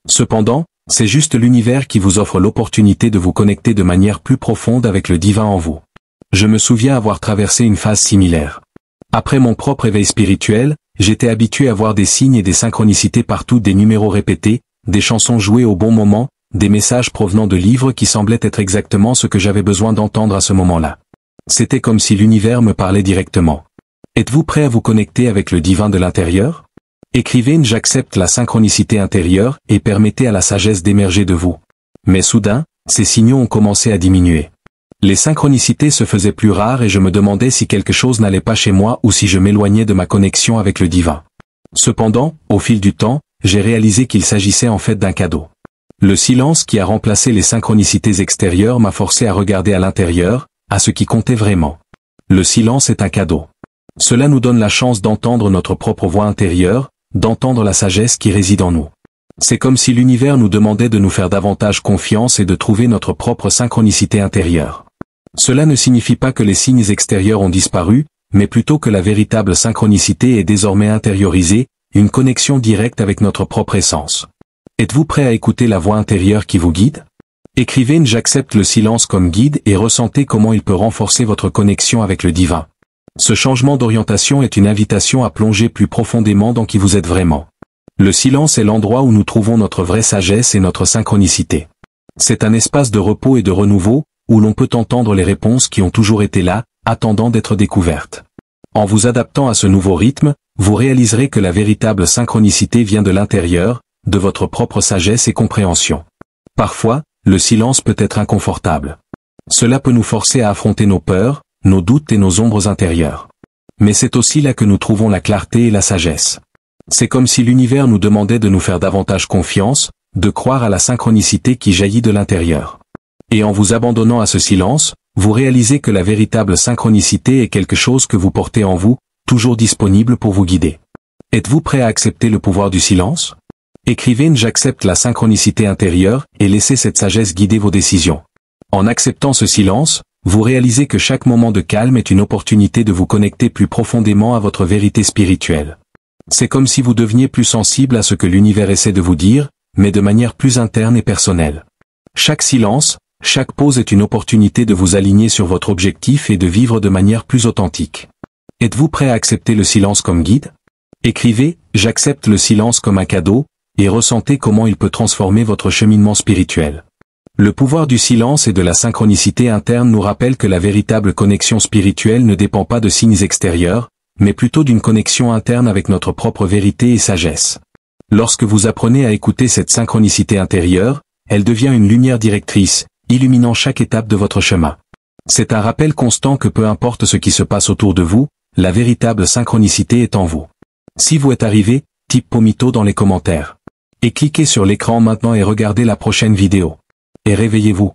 Cependant, c'est juste l'univers qui vous offre l'opportunité de vous connecter de manière plus profonde avec le divin en vous. Je me souviens avoir traversé une phase similaire. Après mon propre éveil spirituel, j'étais habitué à voir des signes et des synchronicités partout, des numéros répétés, des chansons jouées au bon moment, des messages provenant de livres qui semblaient être exactement ce que j'avais besoin d'entendre à ce moment-là. C'était comme si l'univers me parlait directement. Êtes-vous prêt à vous connecter avec le divin de l'intérieur? Écrivez « J'accepte la synchronicité intérieure et permettez à la sagesse d'émerger de vous ». Mais soudain, ces signaux ont commencé à diminuer. Les synchronicités se faisaient plus rares et je me demandais si quelque chose n'allait pas chez moi ou si je m'éloignais de ma connexion avec le divin. Cependant, au fil du temps, j'ai réalisé qu'il s'agissait en fait d'un cadeau. Le silence qui a remplacé les synchronicités extérieures m'a forcé à regarder à l'intérieur, à ce qui comptait vraiment. Le silence est un cadeau. Cela nous donne la chance d'entendre notre propre voix intérieure, d'entendre la sagesse qui réside en nous. C'est comme si l'univers nous demandait de nous faire davantage confiance et de trouver notre propre synchronicité intérieure. Cela ne signifie pas que les signes extérieurs ont disparu, mais plutôt que la véritable synchronicité est désormais intériorisée, une connexion directe avec notre propre essence. Êtes-vous prêt à écouter la voix intérieure qui vous guide? Écrivez « J'accepte le silence comme guide et ressentez comment il peut renforcer votre connexion avec le divin. Ce changement d'orientation est une invitation à plonger plus profondément dans qui vous êtes vraiment. Le silence est l'endroit où nous trouvons notre vraie sagesse et notre synchronicité. C'est un espace de repos et de renouveau, où l'on peut entendre les réponses qui ont toujours été là, attendant d'être découvertes. En vous adaptant à ce nouveau rythme, vous réaliserez que la véritable synchronicité vient de l'intérieur, de votre propre sagesse et compréhension. Parfois, le silence peut être inconfortable. Cela peut nous forcer à affronter nos peurs, nos doutes et nos ombres intérieures. Mais c'est aussi là que nous trouvons la clarté et la sagesse. C'est comme si l'univers nous demandait de nous faire davantage confiance, de croire à la synchronicité qui jaillit de l'intérieur. Et en vous abandonnant à ce silence, vous réalisez que la véritable synchronicité est quelque chose que vous portez en vous, toujours disponible pour vous guider. Êtes-vous prêt à accepter le pouvoir du silence? Écrivez « J'accepte la synchronicité intérieure » et laissez cette sagesse guider vos décisions. En acceptant ce silence, vous réalisez que chaque moment de calme est une opportunité de vous connecter plus profondément à votre vérité spirituelle. C'est comme si vous deveniez plus sensible à ce que l'univers essaie de vous dire, mais de manière plus interne et personnelle. Chaque silence, chaque pause est une opportunité de vous aligner sur votre objectif et de vivre de manière plus authentique. Êtes-vous prêt à accepter le silence comme guide? Écrivez « J'accepte le silence comme un cadeau » et ressentez comment il peut transformer votre cheminement spirituel. Le pouvoir du silence et de la synchronicité interne nous rappelle que la véritable connexion spirituelle ne dépend pas de signes extérieurs, mais plutôt d'une connexion interne avec notre propre vérité et sagesse. Lorsque vous apprenez à écouter cette synchronicité intérieure, elle devient une lumière directrice, illuminant chaque étape de votre chemin. C'est un rappel constant que peu importe ce qui se passe autour de vous, la véritable synchronicité est en vous. Si vous êtes arrivé, type Pomito dans les commentaires. Et cliquez sur l'écran maintenant et regardez la prochaine vidéo. Et réveillez-vous.